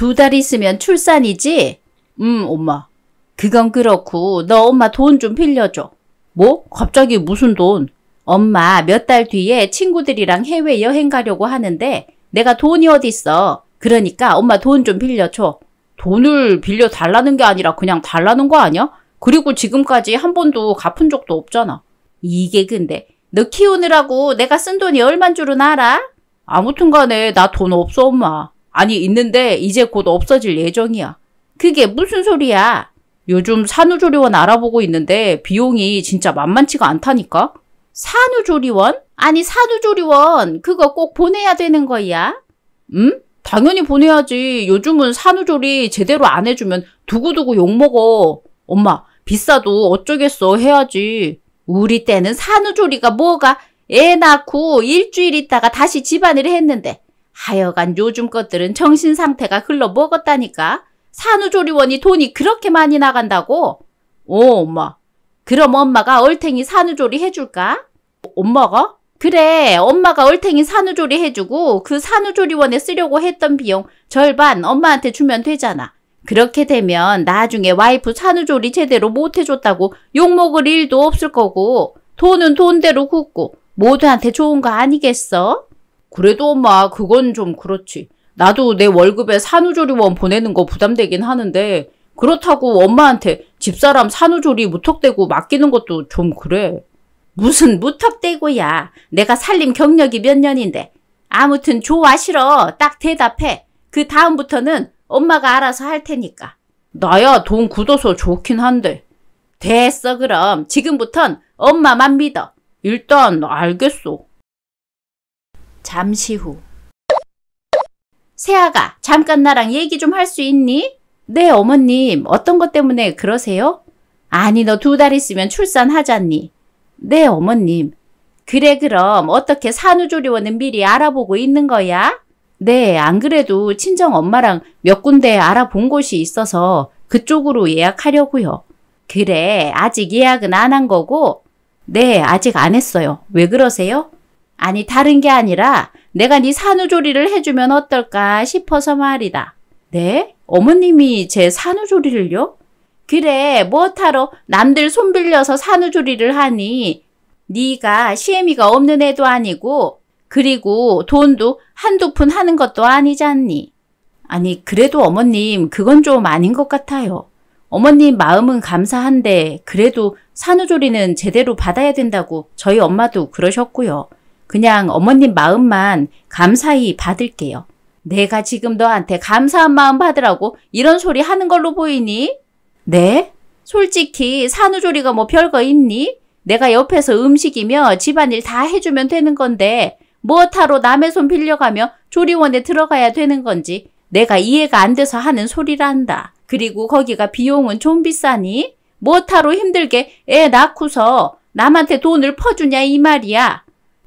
2달 있으면 출산이지? 엄마. 그건 그렇고 너 엄마 돈 좀 빌려줘. 뭐? 갑자기 무슨 돈? 엄마 몇 달 뒤에 친구들이랑 해외여행 가려고 하는데 내가 돈이 어딨어. 그러니까 엄마 돈 좀 빌려줘. 돈을 빌려달라는 게 아니라 그냥 달라는 거 아니야? 그리고 지금까지 한 번도 갚은 적도 없잖아. 이게 근데 너 키우느라고 내가 쓴 돈이 얼만 줄은 알아? 아무튼 간에 나 돈 없어 엄마. 아니 있는데 이제 곧 없어질 예정이야. 그게 무슨 소리야? 요즘 산후조리원 알아보고 있는데 비용이 진짜 만만치가 않다니까? 산후조리원? 아니 산후조리원 그거 꼭 보내야 되는 거야? 응? 당연히 보내야지. 요즘은 산후조리 제대로 안 해주면 두고두고 욕먹어. 엄마 비싸도 어쩌겠어 해야지. 우리 때는 산후조리가 뭐가 애 낳고 일주일 있다가 다시 집안일 했는데 하여간 요즘 것들은 정신상태가 글러 먹었다니까. 산후조리원이 돈이 그렇게 많이 나간다고? 엄마. 그럼 엄마가 얼탱이 산후조리 해줄까? 엄마가? 그래, 엄마가 얼탱이 산후조리 해주고 그 산후조리원에 쓰려고 했던 비용 절반 엄마한테 주면 되잖아. 그렇게 되면 나중에 와이프 산후조리 제대로 못 해줬다고 욕먹을 일도 없을 거고 돈은 돈대로 굳고 모두한테 좋은 거 아니겠어? 그래도 엄마 그건 좀 그렇지. 나도 내 월급에 산후조리원 보내는 거 부담되긴 하는데 그렇다고 엄마한테 집사람 산후조리 무턱대고 맡기는 것도 좀 그래. 무슨 무턱대고야. 내가 살림 경력이 몇 년인데. 아무튼 좋아 싫어. 딱 대답해. 그 다음부터는 엄마가 알아서 할 테니까. 나야 돈 굳어서 좋긴 한데. 됐어 그럼. 지금부턴 엄마만 믿어. 일단 알겠어. 잠시 후. 세아가 잠깐 나랑 얘기 좀 할 수 있니? 네 어머님. 어떤 것 때문에 그러세요? 아니 너 2달 있으면 출산하잖니. 네 어머님. 그래 그럼 어떻게 산후조리원은 미리 알아보고 있는 거야? 네 안 그래도 친정 엄마랑 몇 군데 알아본 곳이 있어서 그쪽으로 예약하려고요. 그래 아직 예약은 안 한 거고? 네 아직 안 했어요. 왜 그러세요? 아니 다른 게 아니라 내가 네 산후조리를 해주면 어떨까 싶어서 말이다. 네? 어머님이 제 산후조리를요? 그래 뭐하러 남들 손 빌려서 산후조리를 하니. 네가 시애미가 없는 애도 아니고 그리고 돈도 한두 푼 하는 것도 아니잖니. 아니 그래도 어머님 그건 좀 아닌 것 같아요. 어머님 마음은 감사한데 그래도 산후조리는 제대로 받아야 된다고 저희 엄마도 그러셨고요. 그냥 어머님 마음만 감사히 받을게요. 내가 지금 너한테 감사한 마음 받으라고 이런 소리 하는 걸로 보이니? 네? 솔직히 산후조리가 뭐 별거 있니? 내가 옆에서 음식이며 집안일 다 해주면 되는 건데 뭐하러 남의 손 빌려가며 조리원에 들어가야 되는 건지 내가 이해가 안 돼서 하는 소리란다. 그리고 거기가 비용은 좀 비싸니? 뭐하러 힘들게 애 낳고서 남한테 돈을 퍼주냐 이 말이야.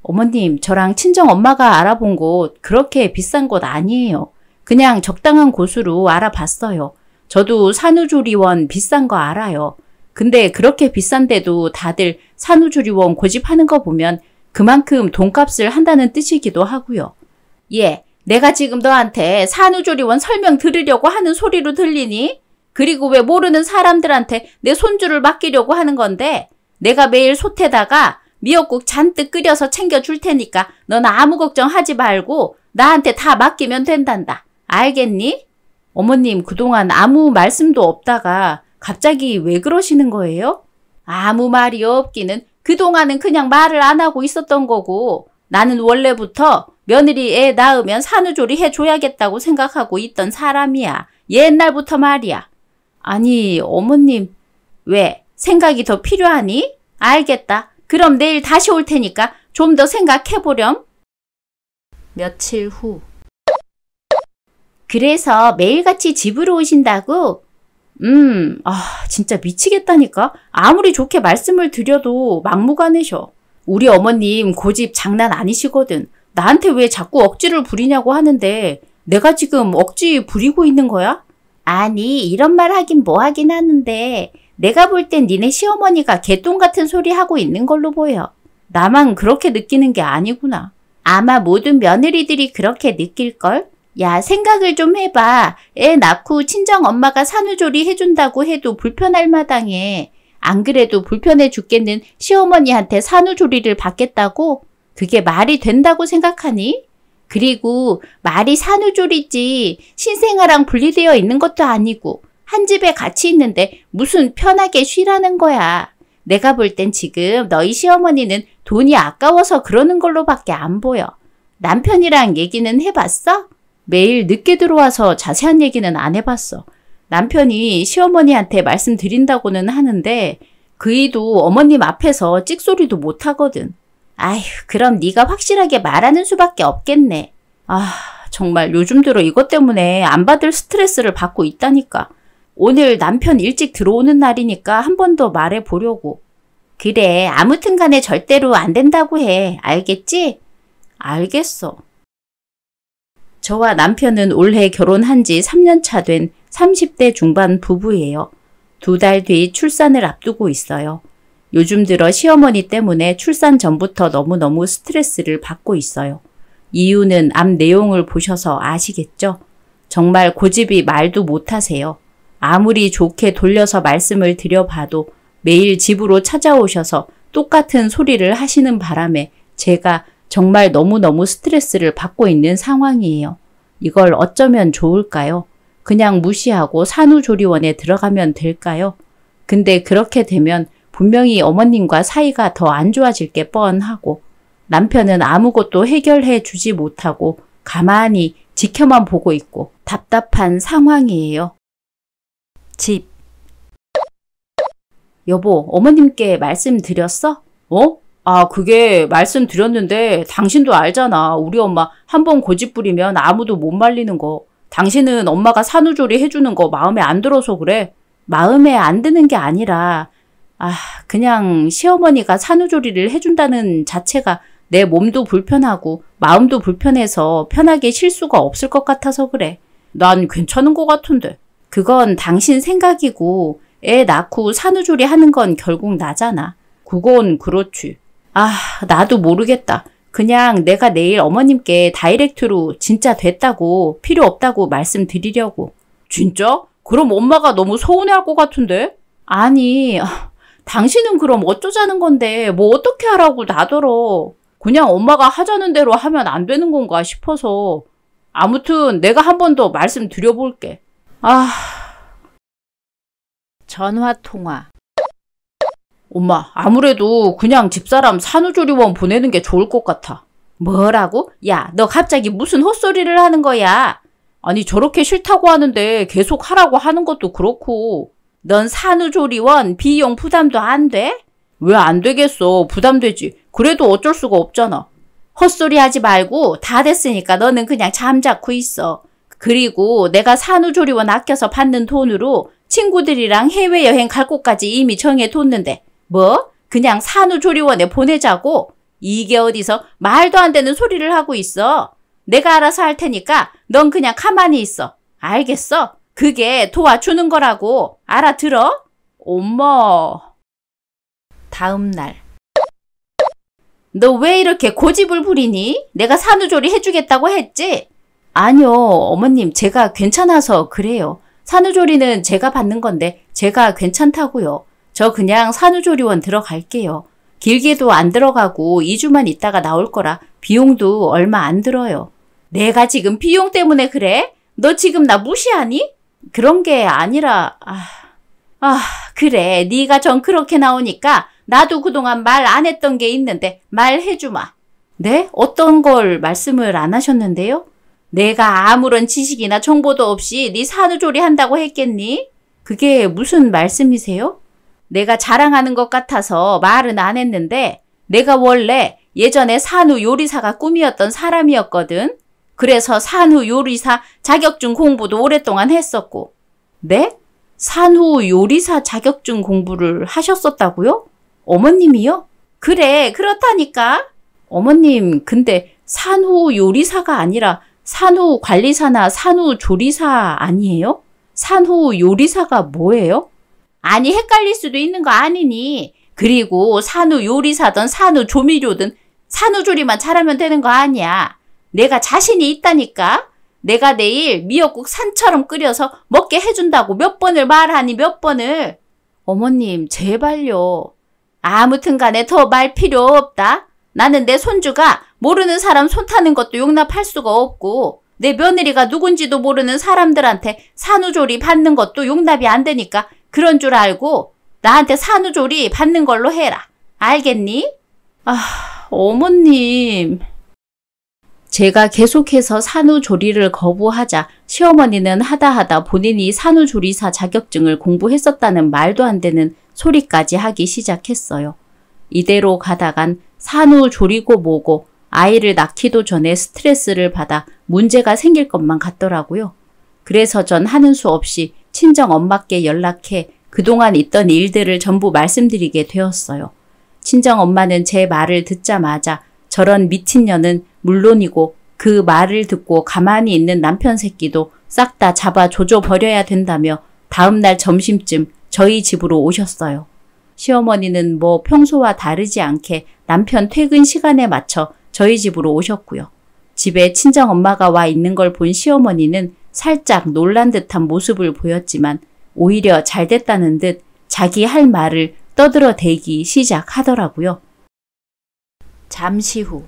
어머님 저랑 친정엄마가 알아본 곳 그렇게 비싼 곳 아니에요. 그냥 적당한 곳으로 알아봤어요. 저도 산후조리원 비싼 거 알아요. 근데 그렇게 비싼데도 다들 산후조리원 고집하는 거 보면 그만큼 돈값을 한다는 뜻이기도 하고요. 예, 내가 지금 너한테 산후조리원 설명 들으려고 하는 소리로 들리니? 그리고 왜 모르는 사람들한테 내 손주를 맡기려고 하는 건데 내가 매일 솥에다가 미역국 잔뜩 끓여서 챙겨줄 테니까 넌 아무 걱정하지 말고 나한테 다 맡기면 된단다. 알겠니? 어머님 그동안 아무 말씀도 없다가 갑자기 왜 그러시는 거예요? 아무 말이 없기는 그동안은 그냥 말을 안 하고 있었던 거고 나는 원래부터 며느리 애 낳으면 산후조리 해줘야겠다고 생각하고 있던 사람이야. 옛날부터 말이야. 아니 어머님 왜 생각이 더 필요하니? 알겠다. 그럼 내일 다시 올 테니까 좀 더 생각해보렴. 며칠 후. 그래서 매일같이 집으로 오신다고? 진짜 미치겠다니까. 아무리 좋게 말씀을 드려도 막무가내셔. 우리 어머님 고집 장난 아니시거든. 나한테 왜 자꾸 억지를 부리냐고 하는데 내가 지금 억지 부리고 있는 거야? 아니 이런 말 하긴 뭐 하긴 하는데 내가 볼 땐 니네 시어머니가 개똥 같은 소리 하고 있는 걸로 보여. 나만 그렇게 느끼는 게 아니구나. 아마 모든 며느리들이 그렇게 느낄걸? 야, 생각을 좀 해봐. 애 낳고 친정 엄마가 산후조리 해준다고 해도 불편할 마당에 안 그래도 불편해 죽겠는 시어머니한테 산후조리를 받겠다고? 그게 말이 된다고 생각하니? 그리고 말이 산후조리지 신생아랑 분리되어 있는 것도 아니고 한 집에 같이 있는데 무슨 편하게 쉬라는 거야. 내가 볼 땐 지금 너희 시어머니는 돈이 아까워서 그러는 걸로밖에 안 보여. 남편이랑 얘기는 해봤어? 매일 늦게 들어와서 자세한 얘기는 안 해봤어. 남편이 시어머니한테 말씀드린다고는 하는데 그이도 어머님 앞에서 찍소리도 못하거든. 아휴, 그럼 네가 확실하게 말하는 수밖에 없겠네. 아, 정말 요즘 들어 이것 때문에 안 받을 스트레스를 받고 있다니까. 오늘 남편 일찍 들어오는 날이니까 한 번 더 말해보려고. 그래, 아무튼 간에 절대로 안 된다고 해. 알겠지? 알겠어. 저와 남편은 올해 결혼한 지 3년 차 된 30대 중반 부부예요. 2달 뒤 출산을 앞두고 있어요. 요즘 들어 시어머니 때문에 출산 전부터 너무너무 스트레스를 받고 있어요. 이유는 앞 내용을 보셔서 아시겠죠? 정말 고집이 말도 못하세요. 아무리 좋게 돌려서 말씀을 드려봐도 매일 집으로 찾아오셔서 똑같은 소리를 하시는 바람에 제가 정말 너무너무 스트레스를 받고 있는 상황이에요. 이걸 어쩌면 좋을까요? 그냥 무시하고 산후조리원에 들어가면 될까요? 근데 그렇게 되면 분명히 어머님과 사이가 더 안 좋아질 게 뻔하고 남편은 아무것도 해결해 주지 못하고 가만히 지켜만 보고 있고 답답한 상황이에요. 집. 여보, 어머님께 말씀드렸어? 어? 아, 그게 말씀드렸는데 당신도 알잖아. 우리 엄마 한 번 고집 부리면 아무도 못 말리는 거. 당신은 엄마가 산후조리 해주는 거 마음에 안 들어서 그래. 마음에 안 드는 게 아니라 그냥 시어머니가 산후조리를 해준다는 자체가 내 몸도 불편하고 마음도 불편해서 편하게 쉴 수가 없을 것 같아서 그래. 난 괜찮은 것 같은데. 그건 당신 생각이고 애 낳고 산후조리 하는 건 결국 나잖아. 그건 그렇지. 나도 모르겠다. 그냥 내가 내일 어머님께 다이렉트로 진짜 됐다고 필요 없다고 말씀드리려고. 진짜? 그럼 엄마가 너무 서운해할 것 같은데? 아니, 당신은 그럼 어쩌자는 건데 뭐 어떻게 하라고 나더러. 그냥 엄마가 하자는 대로 하면 안 되는 건가 싶어서. 아무튼 내가 한 번 더 말씀드려볼게. 전화통화. 엄마, 아무래도 그냥 집사람 산후조리원 보내는 게 좋을 것 같아. 뭐라고? 야, 너 갑자기 무슨 헛소리를 하는 거야? 아니, 저렇게 싫다고 하는데 계속 하라고 하는 것도 그렇고. 넌 산후조리원 비용 부담도 안 돼? 왜 안 되겠어? 부담되지. 그래도 어쩔 수가 없잖아. 헛소리 하지 말고 다 됐으니까 너는 그냥 잠자코 있어. 그리고 내가 산후조리원 아껴서 받는 돈으로 친구들이랑 해외여행 갈 곳까지 이미 정해뒀는데 뭐? 그냥 산후조리원에 보내자고? 이게 어디서 말도 안 되는 소리를 하고 있어. 내가 알아서 할 테니까 넌 그냥 가만히 있어. 알겠어? 그게 도와주는 거라고. 알아들어? 엄마. 다음 날. 너 왜 이렇게 고집을 부리니? 내가 산후조리 해주겠다고 했지? 아니요, 어머님, 제가 괜찮아서 그래요. 산후조리는 제가 받는 건데 제가 괜찮다고요. 저 그냥 산후조리원 들어갈게요. 길게도 안 들어가고 2주만 있다가 나올 거라 비용도 얼마 안 들어요. 내가 지금 비용 때문에 그래? 너 지금 나 무시하니? 그런 게 아니라 그래. 네가 전 그렇게 나오니까 나도 그동안 말 안 했던 게 있는데 말해주마. 네? 어떤 걸 말씀을 안 하셨는데요? 내가 아무런 지식이나 정보도 없이 네 산후조리 한다고 했겠니? 그게 무슨 말씀이세요? 내가 자랑하는 것 같아서 말은 안 했는데 내가 원래 예전에 산후요리사가 꿈이었던 사람이었거든. 그래서 산후요리사 자격증 공부도 오랫동안 했었고. 네? 산후요리사 자격증 공부를 하셨었다고요? 어머님이요? 그래, 그렇다니까. 어머님, 근데 산후요리사가 아니라 산후관리사나 산후조리사 아니에요? 산후요리사가 뭐예요? 아니, 헷갈릴 수도 있는 거 아니니. 그리고 산후요리사든 산후조미료든 산후조리만 잘하면 되는 거 아니야. 내가 자신이 있다니까. 내가 내일 미역국 산처럼 끓여서 먹게 해준다고 몇 번을 말하니 몇 번을. 어머님 제발요. 아무튼 간에 더 말 필요 없다. 나는 내 손주가 모르는 사람 손 타는 것도 용납할 수가 없고 내 며느리가 누군지도 모르는 사람들한테 산후조리 받는 것도 용납이 안 되니까 그런 줄 알고 나한테 산후조리 받는 걸로 해라. 알겠니? 어머님. 제가 계속해서 산후조리를 거부하자 시어머니는 하다 본인이 산후조리사 자격증을 공부했었다는 말도 안 되는 소리까지 하기 시작했어요. 이대로 가다간 산후조리고 뭐고 아이를 낳기도 전에 스트레스를 받아 문제가 생길 것만 같더라고요. 그래서 전 하는 수 없이 친정 엄마께 연락해 그동안 있던 일들을 전부 말씀드리게 되었어요. 친정 엄마는 제 말을 듣자마자 저런 미친년은 물론이고 그 말을 듣고 가만히 있는 남편 새끼도 싹 다 잡아 조져버려야 된다며 다음날 점심쯤 저희 집으로 오셨어요. 시어머니는 뭐 평소와 다르지 않게 남편 퇴근 시간에 맞춰 저희 집으로 오셨고요. 집에 친정엄마가 와 있는 걸 본 시어머니는 살짝 놀란 듯한 모습을 보였지만 오히려 잘 됐다는 듯 자기 할 말을 떠들어대기 시작하더라고요. 잠시 후.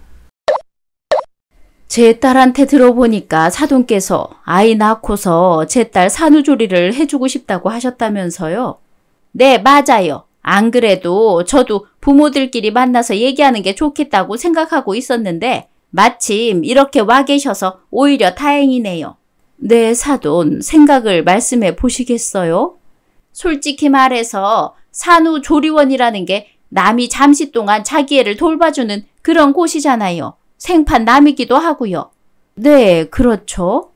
제 딸한테 들어보니까 사돈께서 아이 낳고서 제 딸 산후조리를 해주고 싶다고 하셨다면서요. 네, 맞아요. 안 그래도 저도 부모들끼리 만나서 얘기하는 게 좋겠다고 생각하고 있었는데 마침 이렇게 와 계셔서 오히려 다행이네요. 네, 사돈, 생각을 말씀해 보시겠어요? 솔직히 말해서 산후조리원이라는 게 남이 잠시 동안 자기 애를 돌봐주는 그런 곳이잖아요. 생판 남이기도 하고요. 네, 그렇죠.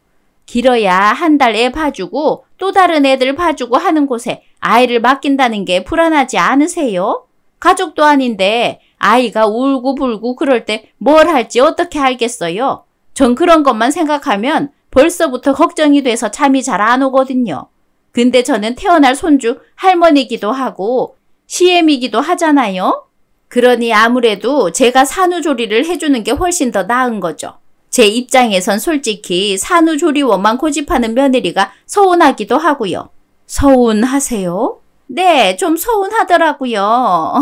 길어야 한 달 애 봐주고 또 다른 애들 봐주고 하는 곳에 아이를 맡긴다는 게 불안하지 않으세요? 가족도 아닌데 아이가 울고불고 그럴 때 뭘 할지 어떻게 알겠어요? 전 그런 것만 생각하면 벌써부터 걱정이 돼서 잠이 잘 안 오거든요. 근데 저는 태어날 손주 할머니기도 하고 시엠이기도 하잖아요. 그러니 아무래도 제가 산후조리를 해주는 게 훨씬 더 나은 거죠. 제 입장에선 솔직히 산후조리원만 고집하는 며느리가 서운하기도 하고요. 서운하세요? 네, 좀 서운하더라고요.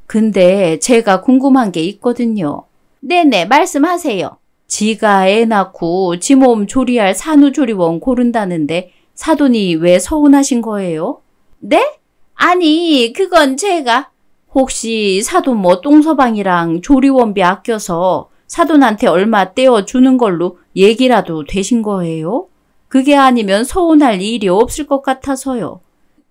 근데 제가 궁금한 게 있거든요. 네네, 말씀하세요. 지가 애 낳고 지 몸 조리할 산후조리원 고른다는데 사돈이 왜 서운하신 거예요? 네? 아니, 그건 제가 혹시 사돈 뭐 똥서방이랑 조리원비 아껴서 사돈한테 얼마 떼어주는 걸로 얘기라도 되신 거예요? 그게 아니면 서운할 일이 없을 것 같아서요.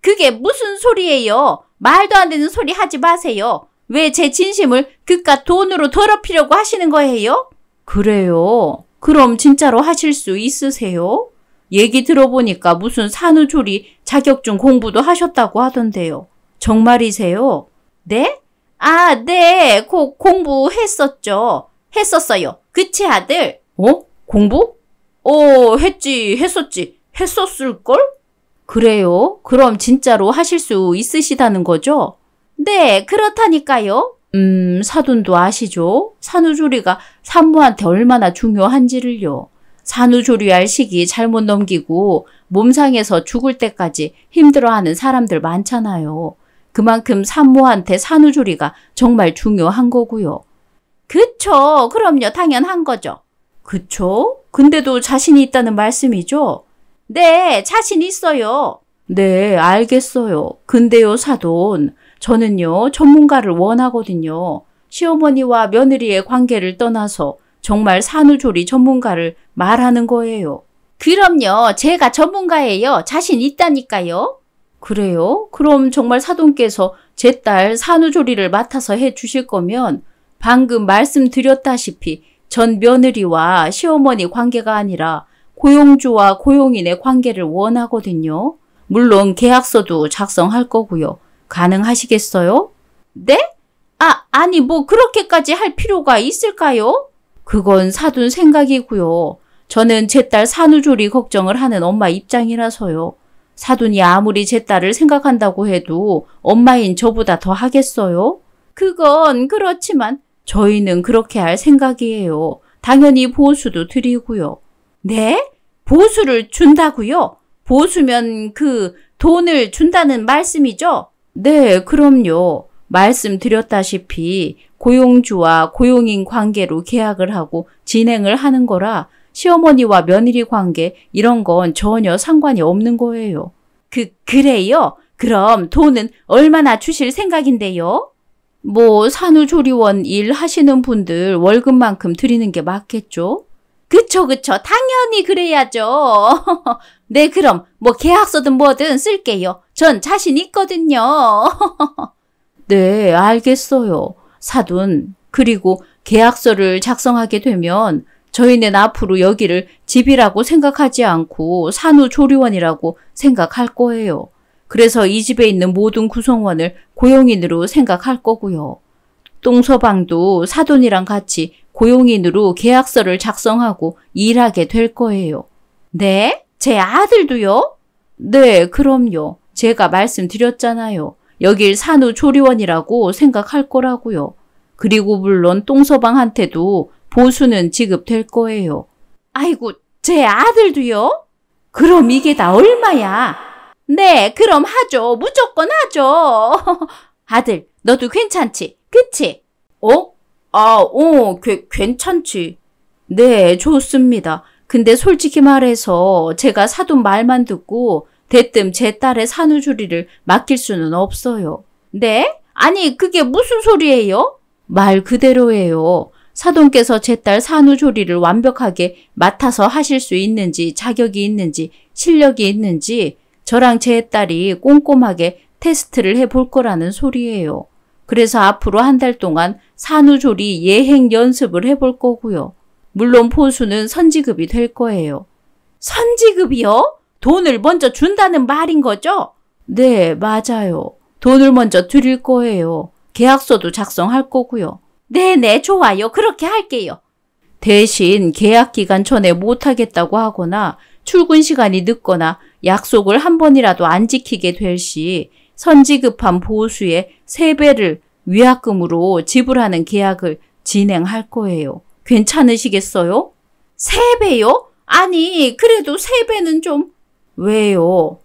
그게 무슨 소리예요? 말도 안 되는 소리 하지 마세요. 왜 제 진심을 그깟 돈으로 더럽히려고 하시는 거예요? 그래요? 그럼 진짜로 하실 수 있으세요? 얘기 들어보니까 무슨 산후조리 자격증 공부도 하셨다고 하던데요. 정말이세요? 네? 아, 네. 공부했었죠. 했었어요. 그치, 아들? 공부? 했었지. 했었을걸? 그래요? 그럼 진짜로 하실 수 있으시다는 거죠? 네, 그렇다니까요. 사돈도 아시죠? 산후조리가 산모한테 얼마나 중요한지를요. 산후조리할 시기 잘못 넘기고 몸상에서 죽을 때까지 힘들어하는 사람들 많잖아요. 그만큼 산모한테 산후조리가 정말 중요한 거고요. 그쵸. 그럼요. 당연한 거죠. 그쵸? 근데도 자신이 있다는 말씀이죠? 네, 자신 있어요. 네, 알겠어요. 근데요, 사돈. 저는요, 전문가를 원하거든요. 시어머니와 며느리의 관계를 떠나서 정말 산후조리 전문가를 말하는 거예요. 그럼요. 제가 전문가예요. 자신 있다니까요. 그래요? 그럼 정말 사돈께서 제 딸 산후조리를 맡아서 해 주실 거면 방금 말씀드렸다시피 전 며느리와 시어머니 관계가 아니라 고용주와 고용인의 관계를 원하거든요. 물론 계약서도 작성할 거고요. 가능하시겠어요? 네? 아니 뭐 그렇게까지 할 필요가 있을까요? 그건 사돈 생각이고요. 저는 제 딸 산후조리 걱정을 하는 엄마 입장이라서요. 사돈이 아무리 제 딸을 생각한다고 해도 엄마인 저보다 더 하겠어요? 그건 그렇지만 저희는 그렇게 할 생각이에요. 당연히 보수도 드리고요. 네? 보수를 준다고요? 보수면 그 돈을 준다는 말씀이죠? 네, 그럼요. 말씀드렸다시피 고용주와 고용인 관계로 계약을 하고 진행을 하는 거라 시어머니와 며느리 관계 이런 건 전혀 상관이 없는 거예요. 그래요? 그럼 돈은 얼마나 주실 생각인데요? 뭐 산후조리원 일 하시는 분들 월급만큼 드리는 게 맞겠죠? 그쵸. 당연히 그래야죠. 네, 그럼 뭐 계약서든 뭐든 쓸게요. 전 자신 있거든요. 네, 알겠어요. 사돈, 그리고 계약서를 작성하게 되면 저희는 앞으로 여기를 집이라고 생각하지 않고 산후조리원이라고 생각할 거예요. 그래서 이 집에 있는 모든 구성원을 고용인으로 생각할 거고요. 똥서방도 사돈이랑 같이 고용인으로 계약서를 작성하고 일하게 될 거예요. 네? 제 아들도요? 네, 그럼요. 제가 말씀드렸잖아요. 여길 산후조리원이라고 생각할 거라고요. 그리고 물론 똥서방한테도 보수는 지급될 거예요. 아이고, 제 아들도요? 그럼 이게 다 얼마야? 네, 그럼 하죠. 무조건 하죠. 아들, 너도 괜찮지? 그치? 괜찮지. 네, 좋습니다. 근데 솔직히 말해서 제가 사돈 말만 듣고 대뜸 제 딸의 산후조리를 맡길 수는 없어요. 네? 아니, 그게 무슨 소리예요? 말 그대로예요. 사돈께서 제 딸 산후조리를 완벽하게 맡아서 하실 수 있는지, 자격이 있는지, 실력이 있는지 저랑 제 딸이 꼼꼼하게 테스트를 해볼 거라는 소리예요. 그래서 앞으로 한 달 동안 산후조리 예행 연습을 해볼 거고요. 물론 보수는 선지급이 될 거예요. 선지급이요? 돈을 먼저 준다는 말인 거죠? 네, 맞아요. 돈을 먼저 드릴 거예요. 계약서도 작성할 거고요. 네네, 좋아요. 그렇게 할게요. 대신 계약 기간 전에 못하겠다고 하거나 출근 시간이 늦거나 약속을 한 번이라도 안 지키게 될 시 선지급한 보수의 3배를 위약금으로 지불하는 계약을 진행할 거예요. 괜찮으시겠어요? 3배요? 아니, 그래도 3배는 좀... 왜요?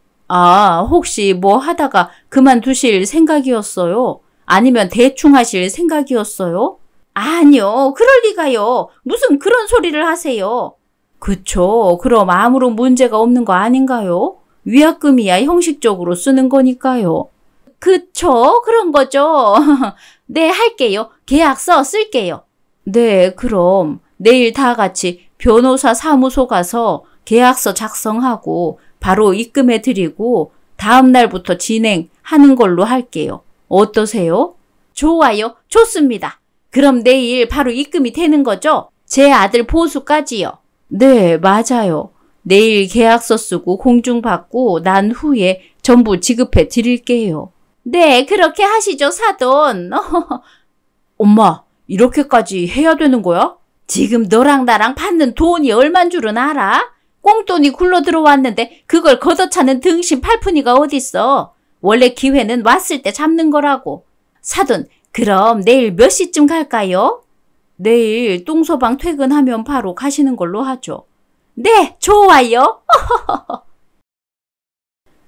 혹시 뭐 하다가 그만두실 생각이었어요? 아니면 대충 하실 생각이었어요? 아니요, 그럴 리가요. 무슨 그런 소리를 하세요? 그쵸. 그럼 아무런 문제가 없는 거 아닌가요? 위약금이야 형식적으로 쓰는 거니까요. 그쵸, 그런 거죠. 네, 할게요. 계약서 쓸게요. 네, 그럼 내일 다 같이 변호사 사무소 가서 계약서 작성하고 바로 입금해 드리고 다음 날부터 진행하는 걸로 할게요. 어떠세요? 좋아요. 좋습니다. 그럼 내일 바로 입금이 되는 거죠? 제 아들 보수까지요. 네, 맞아요. 내일 계약서 쓰고 공증받고 난 후에 전부 지급해 드릴게요. 네, 그렇게 하시죠, 사돈. 엄마, 이렇게까지 해야 되는 거야? 지금 너랑 나랑 받는 돈이 얼만 줄은 알아? 꽁돈이 굴러 들어왔는데 그걸 걷어차는 등신 팔푼이가 어딨어. 원래 기회는 왔을 때 잡는 거라고. 사돈, 그럼 내일 몇 시쯤 갈까요? 내일 똥서방 퇴근하면 바로 가시는 걸로 하죠. 네, 좋아요.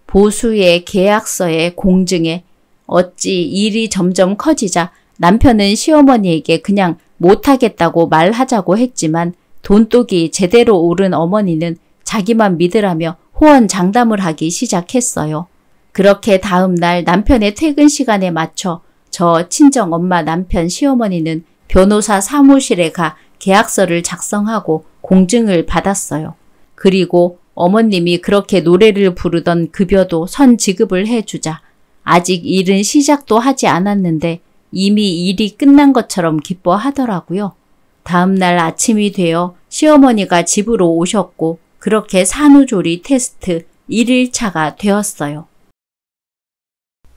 보수의 계약서에 공증에 어찌 일이 점점 커지자 남편은 시어머니에게 그냥 못하겠다고 말하자고 했지만 돈독이 제대로 오른 어머니는 자기만 믿으라며 호언장담을 하기 시작했어요. 그렇게 다음 날 남편의 퇴근 시간에 맞춰 저 친정엄마 남편 시어머니는 변호사 사무실에 가 계약서를 작성하고 공증을 받았어요. 그리고 어머님이 그렇게 노래를 부르던 급여도 선 지급을 해주자 아직 일은 시작도 하지 않았는데 이미 일이 끝난 것처럼 기뻐하더라고요. 다음 날 아침이 되어 시어머니가 집으로 오셨고 그렇게 산후조리 테스트 1일차가 되었어요.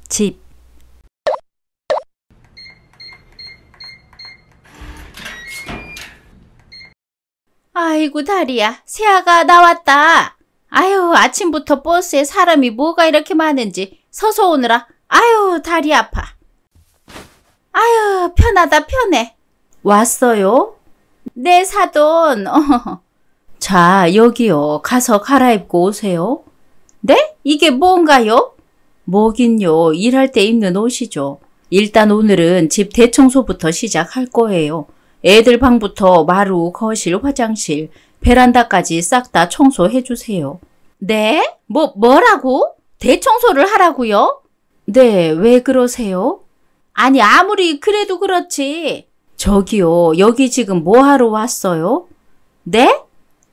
집. 아이고 다리야, 새아가 나왔다. 아유, 아침부터 버스에 사람이 뭐가 이렇게 많은지 서서 오느라 아유 다리 아파. 아유, 편하다 편해. 왔어요? 네, 사돈. 자, 여기요. 가서 갈아입고 오세요. 네? 이게 뭔가요? 뭐긴요. 일할 때 입는 옷이죠. 일단 오늘은 집 대청소부터 시작할 거예요. 애들 방부터 마루, 거실, 화장실, 베란다까지 싹 다 청소해 주세요. 네? 뭐라고? 대청소를 하라고요? 네, 왜 그러세요? 아니, 아무리 그래도 그렇지. 저기요, 여기 지금 뭐 하러 왔어요? 네?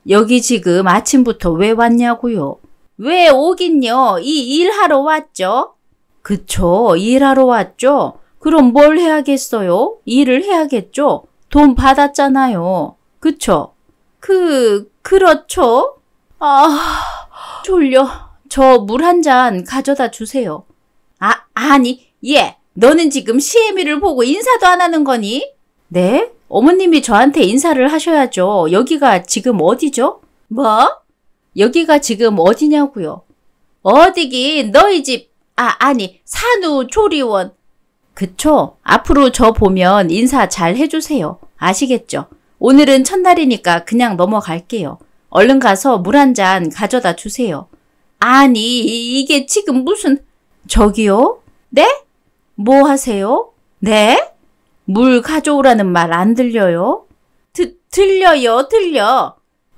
여기 지금 아침부터 왜 왔냐고요? 왜 오긴요? 이 일하러 왔죠? 그쵸, 일하러 왔죠? 그럼 뭘 해야겠어요? 일을 해야겠죠? 돈 받았잖아요. 그쵸? 그렇죠? 아, 졸려. 저 물 한 잔 가져다 주세요. 아니, 너는 지금 시애미를 보고 인사도 안 하는 거니? 네? 어머님이 저한테 인사를 하셔야죠. 여기가 지금 어디죠? 뭐? 여기가 지금 어디냐고요? 어디긴 너희 집, 아니, 산후조리원. 그쵸? 앞으로 저 보면 인사 잘 해주세요. 아시겠죠? 오늘은 첫날이니까 그냥 넘어갈게요. 얼른 가서 물 한 잔 가져다 주세요. 아니, 이게 지금 무슨... 저기요? 네? 뭐 하세요? 네? 물 가져오라는 말 안 들려요? 들려요, 들려.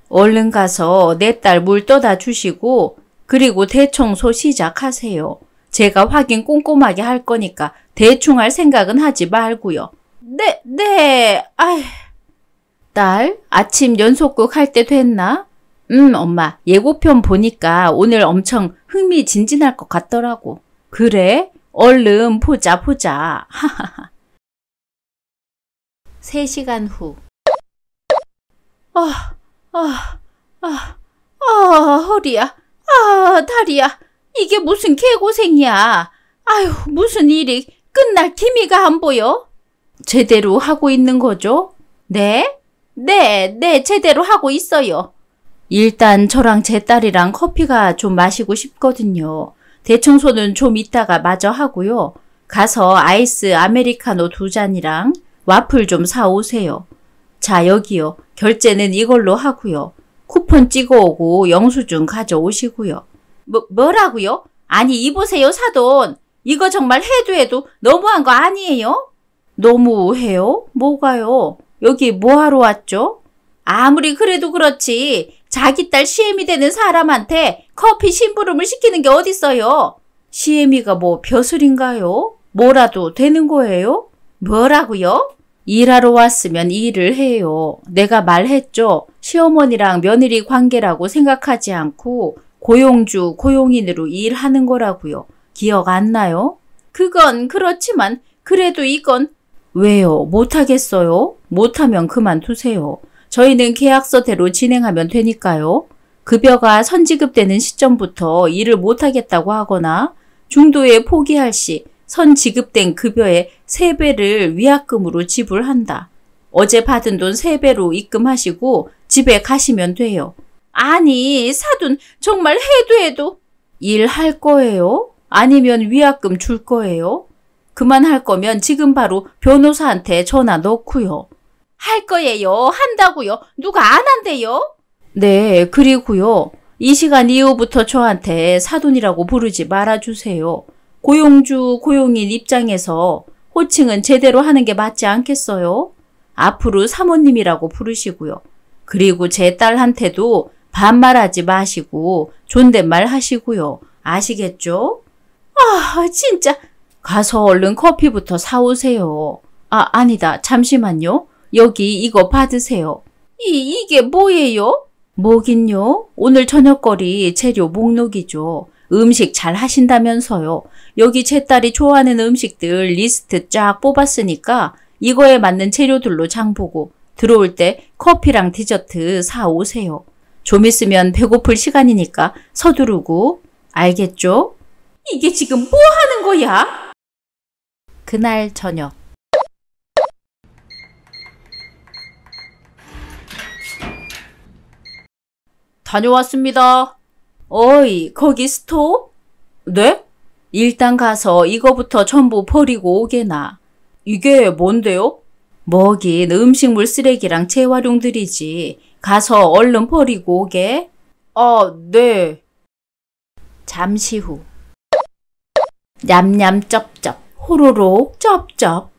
얼른 가서 내 딸 물 떠다 주시고 그리고 대청소 시작하세요. 제가 확인 꼼꼼하게 할 거니까 대충 할 생각은 하지 말고요. 네. 딸, 아침 연속극 할 때 됐나? 엄마, 예고편 보니까 오늘 엄청 흥미진진할 것 같더라고. 그래? 얼른 보자. 3시간 후. 허리야. 다리야. 이게 무슨 개고생이야. 아유, 무슨 일이 끝날 기미가 안 보여? 제대로 하고 있는 거죠? 네, 제대로 하고 있어요. 일단 저랑 제 딸이랑 커피가 좀 마시고 싶거든요. 대청소는 좀 이따가 마저 하고요. 가서 아이스 아메리카노 2잔이랑 와플 좀 사오세요. 자, 여기요. 결제는 이걸로 하고요. 쿠폰 찍어오고 영수증 가져오시고요. 뭐라고요? 아니, 이보세요, 사돈. 이거 정말 해도 너무한 거 아니에요? 너무해요? 뭐가요? 여기 뭐하러 왔죠? 아무리 그래도 그렇지. 자기 딸 시애미 되는 사람한테 커피 심부름을 시키는 게 어딨어요? 시애미가 뭐 벼슬인가요? 뭐라도 되는 거예요? 뭐라고요? 일하러 왔으면 일을 해요. 내가 말했죠. 시어머니랑 며느리 관계라고 생각하지 않고 고용주, 고용인으로 일하는 거라고요. 기억 안 나요? 그건 그렇지만 그래도 이건 왜요? 못하겠어요? 못하면 그만두세요. 저희는 계약서대로 진행하면 되니까요. 급여가 선지급되는 시점부터 일을 못하겠다고 하거나 중도에 포기할 시 선지급된 급여의 3배를 위약금으로 지불한다. 어제 받은 돈 3배로 입금하시고 집에 가시면 돼요. 아니, 사돈 정말 해도 일할 거예요? 아니면 위약금 줄 거예요? 그만할 거면 지금 바로 변호사한테 전화 넣고요. 할 거예요. 한다고요. 누가 안 한대요? 네, 그리고요. 이 시간 이후부터 저한테 사돈이라고 부르지 말아주세요. 고용주, 고용인 입장에서 호칭은 제대로 하는 게 맞지 않겠어요? 앞으로 사모님이라고 부르시고요. 그리고 제 딸한테도 반말하지 마시고 존댓말 하시고요. 아시겠죠? 진짜. 가서 얼른 커피부터 사오세요. 아니다. 잠시만요. 여기 이거 받으세요. 이게 뭐예요? 뭐긴요? 오늘 저녁거리 재료 목록이죠. 음식 잘 하신다면서요. 여기 제 딸이 좋아하는 음식들 리스트 쫙 뽑았으니까 이거에 맞는 재료들로 장 보고 들어올 때 커피랑 디저트 사오세요. 좀 있으면 배고플 시간이니까 서두르고. 알겠죠? 이게 지금 뭐 하는 거야? 그날 저녁. 다녀왔습니다. 어이, 거기 스톱? 네? 일단 가서 이거부터 전부 버리고 오게나. 이게 뭔데요? 뭐긴 음식물 쓰레기랑 재활용들이지. 가서 얼른 버리고 오게. 네. 잠시 후. 냠냠 쩝쩝, 호로록 쩝쩝.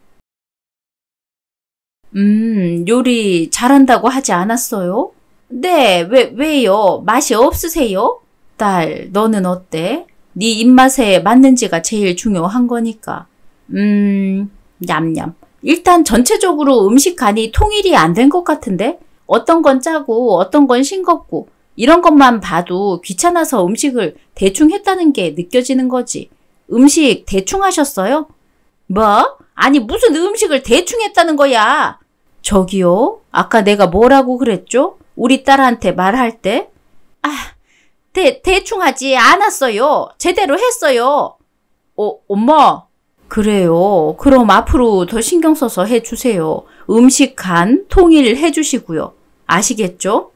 요리 잘한다고 하지 않았어요? 네, 왜요? 맛이 없으세요? 딸, 너는 어때? 네 입맛에 맞는지가 제일 중요한 거니까. 냠냠. 일단 전체적으로 음식 간이 통일이 안 된 것 같은데? 어떤 건 짜고 어떤 건 싱겁고 이런 것만 봐도 귀찮아서 음식을 대충 했다는 게 느껴지는 거지. 음식 대충 하셨어요? 뭐? 아니 무슨 음식을 대충 했다는 거야? 저기요? 아까 내가 뭐라고 그랬죠? 우리 딸한테 말할 때? 대충 하지 않았어요. 제대로 했어요. 엄마. 그래요. 그럼 앞으로 더 신경 써서 해주세요. 음식 간 통일해 주시고요. 아시겠죠?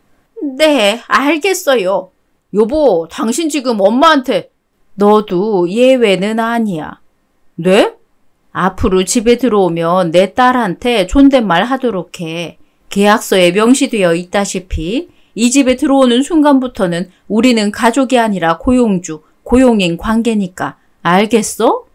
네, 알겠어요. 여보, 당신 지금 엄마한테 너도 예외는 아니야. 네? 앞으로 집에 들어오면 내 딸한테 존댓말 하도록 해. 계약서에 명시되어 있다시피 이 집에 들어오는 순간부터는 우리는 가족이 아니라 고용주, 고용인 관계니까. 알겠어?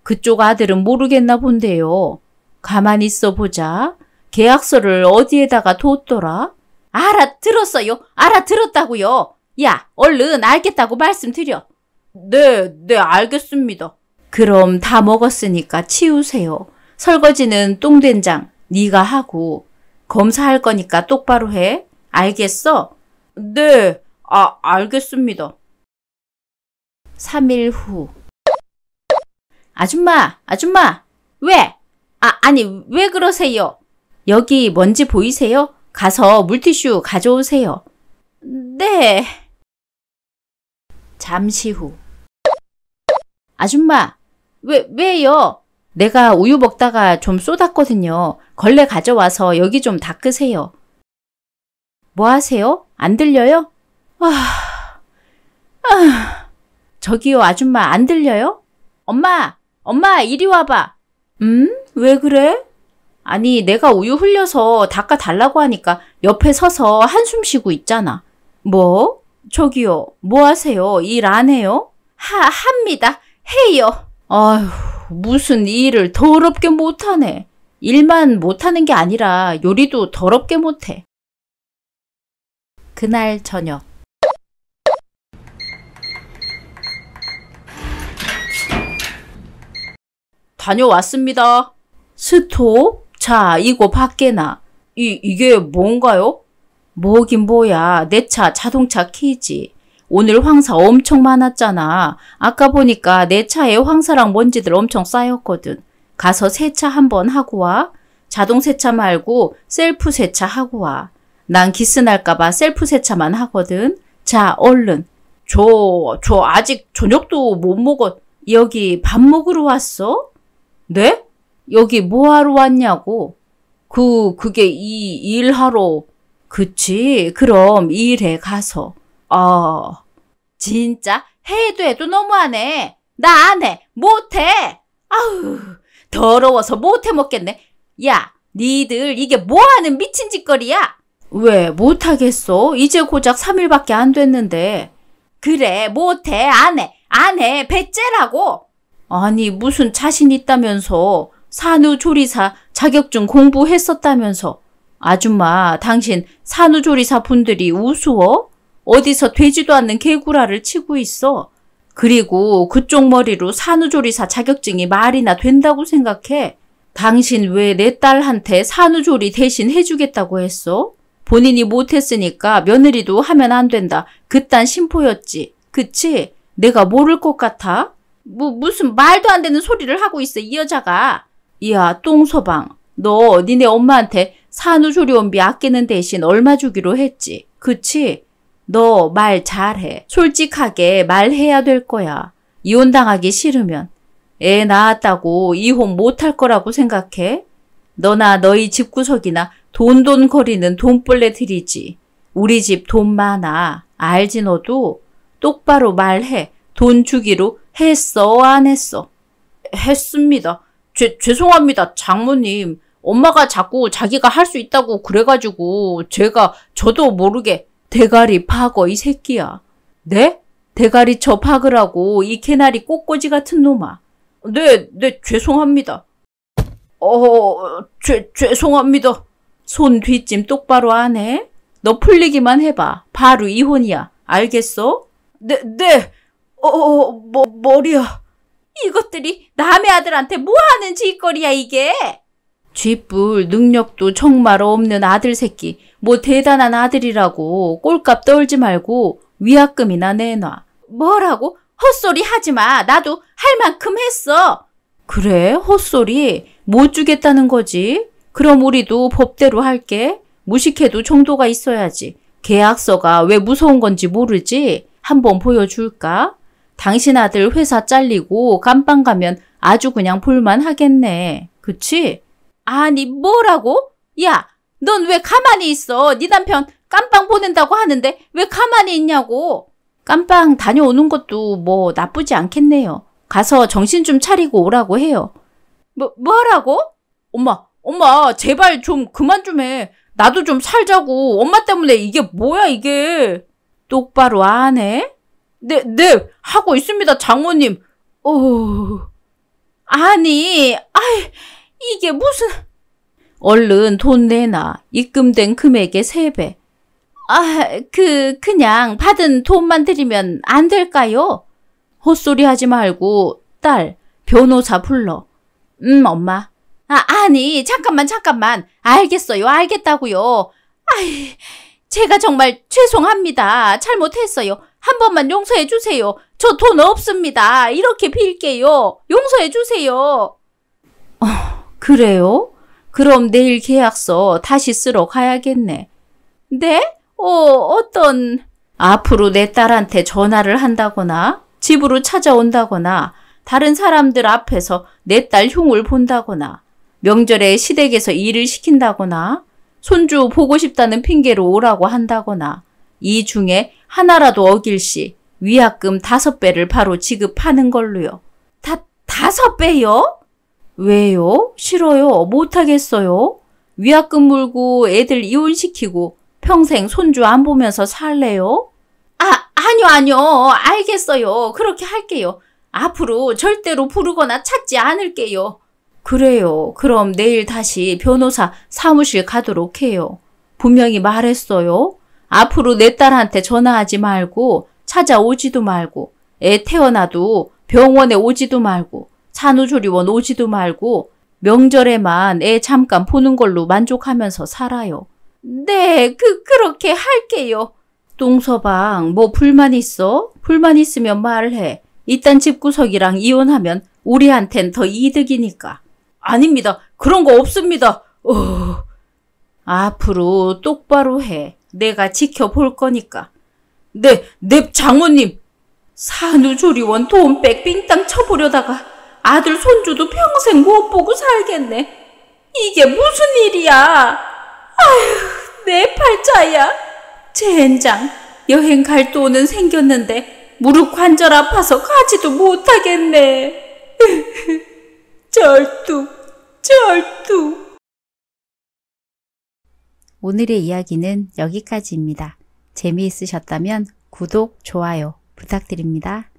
그쪽 아들은 모르겠나 본데요. 가만히 있어 보자. 계약서를 어디에다가 뒀더라? 알아들었어요. 알아들었다고요. 야, 얼른 알겠다고 말씀드려. 네, 알겠습니다. 그럼 다 먹었으니까 치우세요. 설거지는 똥된장 네가 하고 검사할 거니까 똑바로 해. 알겠어? 네, 알겠습니다. 3일 후. 아줌마, 왜? 아니, 왜 그러세요? 여기 먼지 보이세요? 가서 물티슈 가져오세요. 네. 잠시 후. 아줌마, 왜요? 내가 우유 먹다가 좀 쏟았거든요. 걸레 가져와서 여기 좀 닦으세요. 뭐 하세요? 안 들려요? 저기요, 아줌마, 안 들려요? 엄마, 이리 와봐. 왜 그래? 아니, 내가 우유 흘려서 닦아달라고 하니까 옆에 서서 한숨 쉬고 있잖아. 뭐? 저기요, 뭐 하세요? 일 안 해요? 합니다. 해요. 아휴, 무슨 일을 더럽게 못하네. 일만 못하는 게 아니라 요리도 더럽게 못해. 그날 저녁. 다녀왔습니다. 스톱? 자, 이거 밖에 놔. 이게 뭔가요? 뭐긴 뭐야. 내 차 자동차 키지. 오늘 황사 엄청 많았잖아. 아까 보니까 내 차에 황사랑 먼지들 엄청 쌓였거든. 가서 세차 한번 하고 와. 자동 세차 말고 셀프 세차 하고 와. 난 기스 날까봐 셀프 세차만 하거든. 자, 얼른. 저 아직 저녁도 못 먹었. 여기 밥 먹으러 왔어? 네? 여기 뭐하러 왔냐고? 그게 일하러. 그치? 그럼 일해 가서. 진짜? 해도 너무하네. 나 안 해. 못해. 아우, 더러워서 못해 먹겠네. 야, 니들 이게 뭐하는 미친 짓거리야? 왜 못하겠어? 이제 고작 3일밖에 안 됐는데. 그래, 못해. 안 해. 배째라고. 아니, 무슨 자신 있다면서. 산후조리사 자격증 공부했었다면서. 아줌마, 당신 산후조리사 분들이 우스워? 어디서 되지도 않는 개구라를 치고 있어. 그리고 그쪽 머리로 산후조리사 자격증이 말이나 된다고 생각해? 당신 왜 내 딸한테 산후조리 대신 해주겠다고 했어? 본인이 못했으니까 며느리도 하면 안 된다. 그딴 심포였지. 그치? 내가 모를 것 같아? 무슨 말도 안 되는 소리를 하고 있어, 이 여자가. 야, 똥서방. 너 니네 엄마한테 산후조리원비 아끼는 대신 얼마 주기로 했지. 그치? 너 말 잘해. 솔직하게 말해야 될 거야. 이혼당하기 싫으면. 애 낳았다고 이혼 못할 거라고 생각해? 너나 너희 집구석이나 돈 거리는 돈벌레들이지. 우리 집 돈 많아. 알지 너도? 똑바로 말해. 돈 주기로 했어 안 했어? 했습니다. 죄송합니다 장모님. 엄마가 자꾸 자기가 할 수 있다고 그래가지고 저도 모르게 대가리 박어 이 새끼야. 네? 대가리 쳐 박으라고 이 개나리 꽃꽂이 같은 놈아. 네, 죄송합니다. 죄송합니다. 손 뒷짐 똑바로 안 해? 너 풀리기만 해봐. 바로 이혼이야. 알겠어? 네. 머리야. 이것들이 남의 아들한테 뭐하는 짓거리야 이게. 쥐뿔 능력도 정말 없는 아들 새끼. 뭐 대단한 아들이라고 꼴값 떨지 말고 위약금이나 내놔. 뭐라고? 헛소리 하지마. 나도 할 만큼 했어. 그래? 헛소리? 못 주겠다는 거지? 그럼 우리도 법대로 할게. 무식해도 정도가 있어야지. 계약서가 왜 무서운 건지 모르지? 한번 보여줄까? 당신 아들 회사 잘리고 감방 가면 아주 그냥 볼만하겠네. 그치? 아니 뭐라고? 야, 넌 왜 가만히 있어? 네 남편 깜빵 보낸다고 하는데 왜 가만히 있냐고. 깜빵 다녀오는 것도 뭐 나쁘지 않겠네요. 가서 정신 좀 차리고 오라고 해요. 뭐라고? 엄마 제발 좀 그만 좀 해. 나도 좀 살자고. 엄마 때문에 이게 뭐야 이게. 똑바로 안 해? 네, 하고 있습니다, 장모님. 아니, 이게 무슨. 얼른 돈 내놔. 입금된 금액의 3배. 그냥 받은 돈만 드리면 안 될까요? 헛소리 하지 말고, 딸, 변호사 불러. 엄마. 아니, 잠깐만. 알겠어요, 알겠다고요. 제가 정말 죄송합니다. 잘못했어요. 한 번만 용서해 주세요. 저 돈 없습니다. 이렇게 빌게요. 용서해 주세요. 그래요? 그럼 내일 계약서 다시 쓰러 가야겠네. 네? 앞으로 내 딸한테 전화를 한다거나 집으로 찾아온다거나 다른 사람들 앞에서 내 딸 흉을 본다거나 명절에 시댁에서 일을 시킨다거나 손주 보고 싶다는 핑계로 오라고 한다거나 이 중에 하나라도 어길 시 위약금 5배를 바로 지급하는 걸로요. 5배요? 왜요? 싫어요. 못하겠어요. 위약금 물고 애들 이혼시키고 평생 손주 안 보면서 살래요? 아니요. 알겠어요. 그렇게 할게요. 앞으로 절대로 부르거나 찾지 않을게요. 그래요. 그럼 내일 다시 변호사 사무실 가도록 해요. 분명히 말했어요. 앞으로 내 딸한테 전화하지 말고 찾아오지도 말고 애 태어나도 병원에 오지도 말고 산후조리원 오지도 말고 명절에만 애 잠깐 보는 걸로 만족하면서 살아요. 네, 그렇게 할게요. 똥서방, 뭐 불만 있어? 불만 있으면 말해. 이딴 집구석이랑 이혼하면 우리한텐 더 이득이니까. 아닙니다. 그런 거 없습니다. 앞으로 똑바로 해. 내가 지켜볼 거니까. 네, 장모님. 산후조리원 돈 빽삥땅 쳐보려다가 아들 손주도 평생 못 보고 살겠네. 이게 무슨 일이야. 내 팔자야. 젠장, 여행 갈 돈은 생겼는데 무릎 관절 아파서 가지도 못하겠네. 절뚝. 오늘의 이야기는 여기까지입니다. 재미있으셨다면 구독, 좋아요 부탁드립니다.